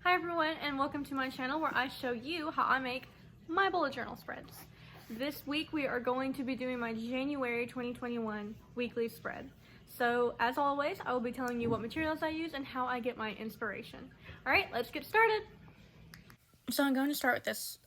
Hi everyone, and welcome to my channel where I show you how I make my bullet journal spreads. This week we are going to be doing my January 2021 weekly spread. So as always, I will be telling you what materials I use and how I get my inspiration. Alright, let's get started! So I'm going to start with this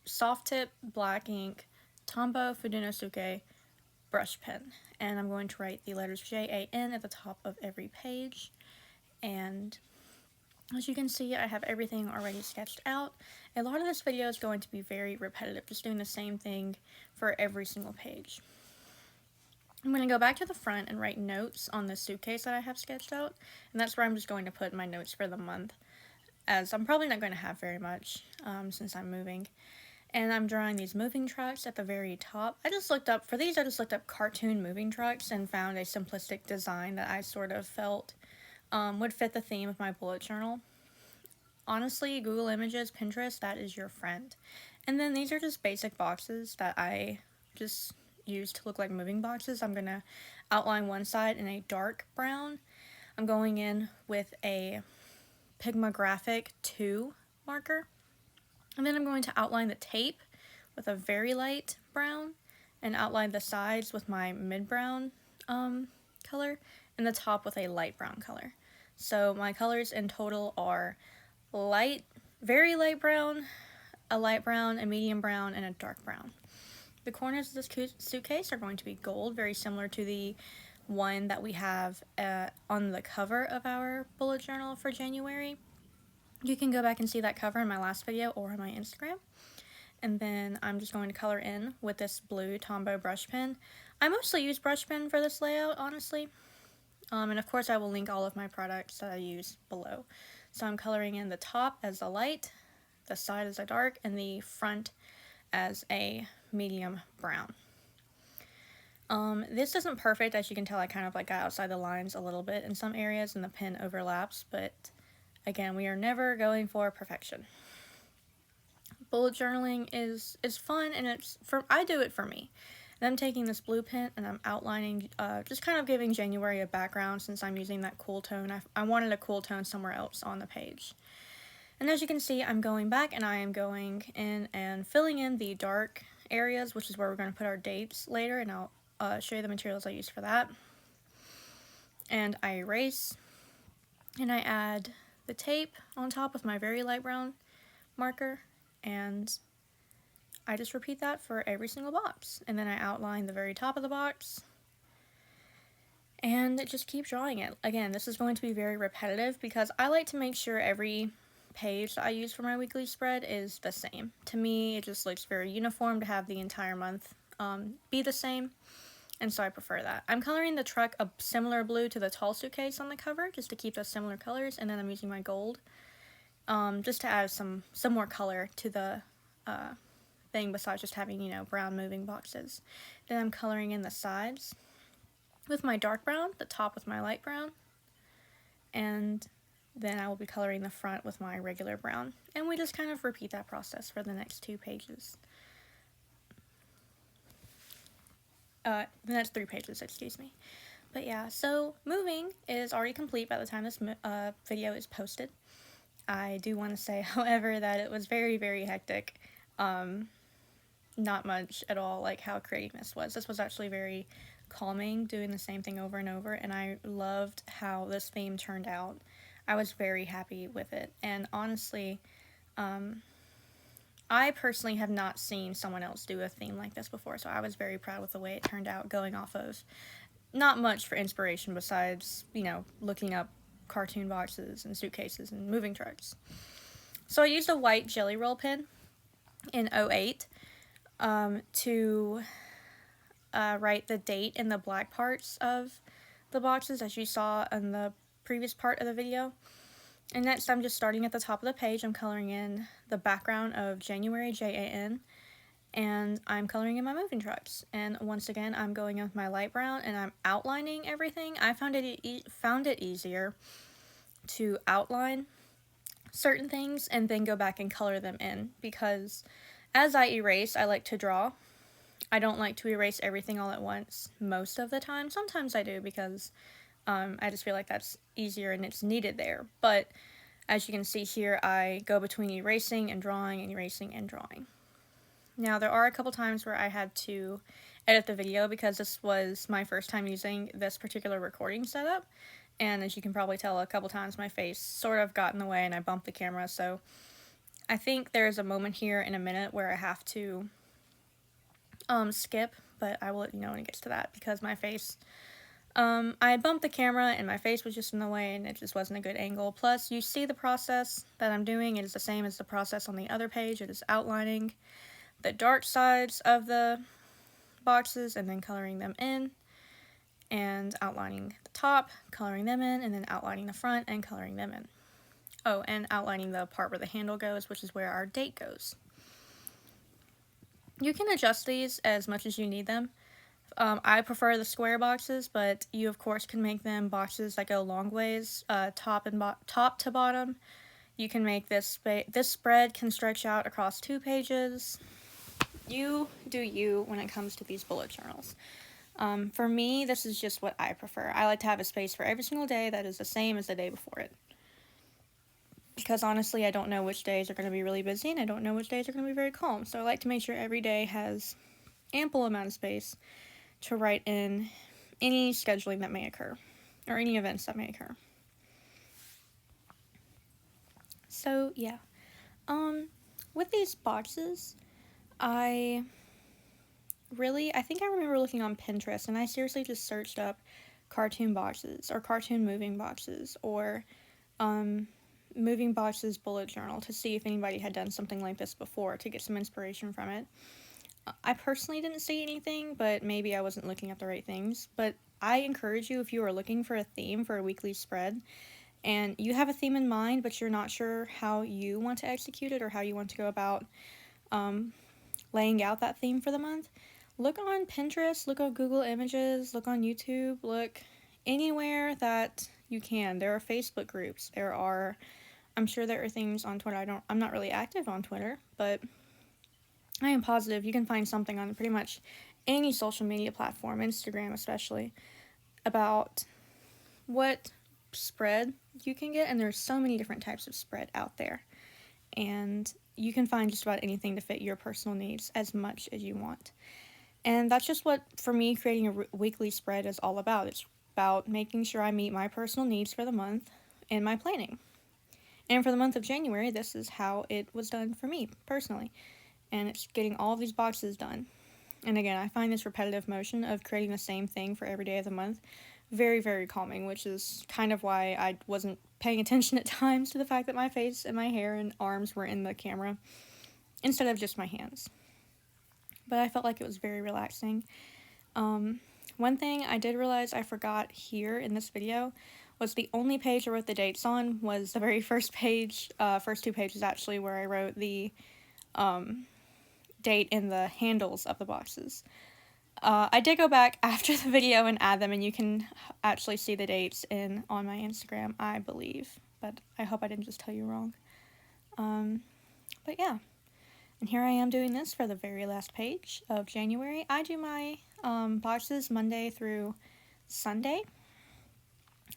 soft tip black ink Tombow Fudenosuke brush pen, and I'm going to write the letters J-A-N at the top of every page. And as you can see, I have everything already sketched out. A lot of this video is going to be very repetitive, just doing the same thing for every single page. I'm going to go back to the front and write notes on the suitcase that I have sketched out, and that's where I'm just going to put my notes for the month, as I'm probably not going to have very much since I'm moving. And I'm drawing these moving trucks at the very top. I just looked up cartoon moving trucks and found a simplistic design that I sort of felt would fit the theme of my bullet journal. Honestly, Google Images, Pinterest, that is your friend. And then these are just basic boxes that I just use to look like moving boxes. I'm going to outline one side in a dark brown. I'm going in with a Pigma Graphic 2 marker. And then I'm going to outline the tape with a very light brown and outline the sides with my mid-brown color and the top with a light brown color. So my colors in total are light, very light brown, a light brown, a medium brown, and a dark brown. The corners of this suitcase are going to be gold, very similar to the one that we have on the cover of our bullet journal for January. You can go back and see that cover in my last video or on my Instagram. And then I'm just going to color in with this blue Tombow brush pen. I mostly use brush pen for this layout, honestly. And of course I will link all of my products that I use below. So I'm coloring in the top as a light, the side as a dark, and the front as a medium brown. This isn't perfect, as you can tell. I kind of got outside the lines a little bit in some areas and the pen overlaps, but again, we are never going for perfection. Bullet journaling is fun, and I do it for me. And I'm taking this blue pen and I'm outlining, just kind of giving January a background since I'm using that cool tone. I wanted a cool tone somewhere else on the page. And as you can see, I'm going back and I am going in and filling in the dark areas, which is where we're going to put our dates later, and I'll show you the materials I use for that. And I erase, and I add the tape on top with my very light brown marker, and I just repeat that for every single box. And then I outline the very top of the box and just keep drawing it. Again, this is going to be very repetitive because I like to make sure every page that I use for my weekly spread is the same. To me, it just looks very uniform to have the entire month be the same, and so I prefer that. I'm coloring the truck a similar blue to the tall suitcase on the cover just to keep those similar colors, and then I'm using my gold just to add some more color to the thing besides just having, brown moving boxes. Then I'm coloring in the sides with my dark brown, the top with my light brown, and then I will be coloring the front with my regular brown. And we just kind of repeat that process for the next 2 pages. The next 3 pages, excuse me. But yeah, so moving is already complete by the time this video is posted. I do want to say, however, that it was very, very hectic. Not much at all like how creating this was. This was actually very calming, doing the same thing over and over, and I loved how this theme turned out. I was very happy with it, and honestly, I personally have not seen someone else do a theme like this before, so I was very proud with the way it turned out, going off of not much for inspiration besides, looking up cartoon boxes and suitcases and moving trucks. So I used a white Jelly Roll pen in 08 to write the date in the black parts of the boxes, as you saw in the previous part of the video. And next, I'm just starting at the top of the page. I'm coloring in the background of January, J-A-N, and I'm coloring in my moving trucks. And once again, I'm going in with my light brown and I'm outlining everything. I found it easier to outline certain things and then go back and color them in, because as I erase, I like to draw. I don't like to erase everything all at once most of the time. Sometimes I do because I just feel like that's easier and it's needed there. But As you can see here, I go between erasing and drawing and erasing and drawing. Now, there are a couple times where I had to edit the video because this was my first time using this particular recording setup. And as you can probably tell, a couple times my face sort of got in the way and I bumped the camera. So I think there's a moment here in a minute where I have to skip, but I will let you know when it gets to that because my face, I bumped the camera and my face was just in the way and it just wasn't a good angle. Plus, you see the process that I'm doing. It is the same as the process on the other page. It is outlining the dark sides of the boxes and then coloring them in, and outlining the top, coloring them in, and then outlining the front and coloring them in. Oh, and outlining the part where the handle goes, which is where our date goes. You can adjust these as much as you need them. I prefer the square boxes, but you of course can make them boxes that go long ways, top to bottom. You can make this spread can stretch out across 2 pages. You do you when it comes to these bullet journals. For me, this is just what I prefer. I like to have a space for every single day that is the same as the day before it. Because honestly, I don't know which days are going to be really busy, and I don't know which days are going to be very calm. So I like to make sure every day has ample amount of space to write in any scheduling that may occur, or any events that may occur. So yeah, with these boxes, I think I remember looking on Pinterest, and I seriously just searched up cartoon boxes, or cartoon moving boxes, or moving boxes bullet journal to see if anybody had done something like this before to get some inspiration from it. I personally didn't see anything, but maybe I wasn't looking at the right things. But I encourage you, if you are looking for a theme for a weekly spread, and you have a theme in mind, but you're not sure how you want to execute it or how you want to go about laying out that theme for the month, look on Pinterest, look on Google Images, look on YouTube, look anywhere that you can. There are Facebook groups. I'm sure there are things on Twitter. I'm not really active on Twitter, but I am positive you can find something on pretty much any social media platform, Instagram especially, about what spread you can get, and there's so many different types of spread out there, and you can find just about anything to fit your personal needs as much as you want. And that's just what, for me, creating a weekly spread is all about. It's about making sure I meet my personal needs for the month in my planning. And for the month of January, this is how it was done for me personally. And it's getting all of these boxes done. And again, I find this repetitive motion of creating the same thing for every day of the month very, very calming, which is kind of why I wasn't paying attention at times to the fact that my face and my hair and arms were in the camera instead of just my hands. But I felt like it was very relaxing. One thing I did realize I forgot here in this video was the only page I wrote the dates on was the very first page, first 2 pages actually, where I wrote the date in the handles of the boxes. I did go back after the video and add them, and you can actually see the dates on my Instagram, I believe. But I hope I didn't just tell you wrong. But yeah. And here I am doing this for the very last page of January. I do my boxes Monday through Sunday.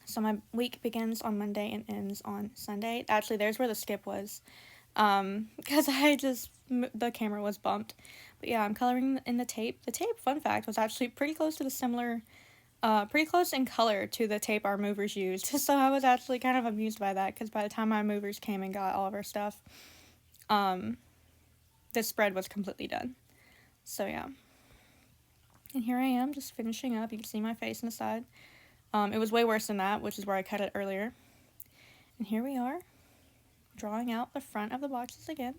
So my week begins on Monday and ends on Sunday. Actually, there's where the skip was. Because the camera was bumped. But yeah, I'm coloring in the tape. The tape, fun fact, was actually pretty close to pretty close in color to the tape our movers used. So I was actually kind of amused by that, because by the time my movers came and got all of our stuff, this spread was completely done. So yeah. And here I am, just finishing up. You can see my face on the side. It was way worse than that, which is where I cut it earlier. And here we are, drawing out the front of the boxes again.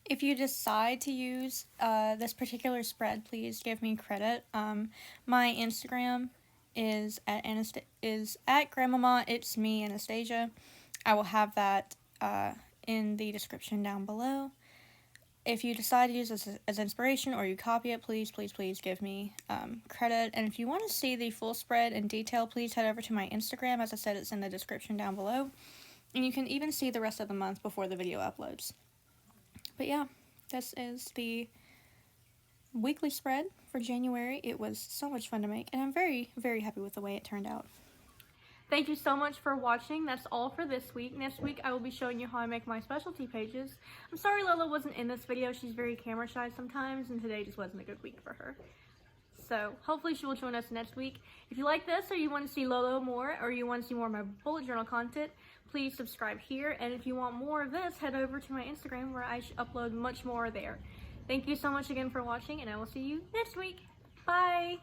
If you decide to use this particular spread, please give me credit. My Instagram is at Grandmama It's Me Anastasia. I will have that in the description down below. If you decide to use this as inspiration or you copy it, please give me credit. And if you want to see the full spread in detail, please head over to my Instagram. As I said, it's in the description down below. And you can even see the rest of the month before the video uploads. But yeah, this is the weekly spread for January. It was so much fun to make, and I'm very, very happy with the way it turned out. Thank you so much for watching. That's all for this week. Next week, I will be showing you how I make my specialty pages. I'm sorry Lola wasn't in this video. She's very camera shy sometimes, and today just wasn't a good week for her. So hopefully she will join us next week. If you like this, or you want to see Lolo more, or you want to see more of my bullet journal content, please subscribe here. And if you want more of this, head over to my Instagram where I upload much more there. Thank you so much again for watching, and I will see you next week. Bye!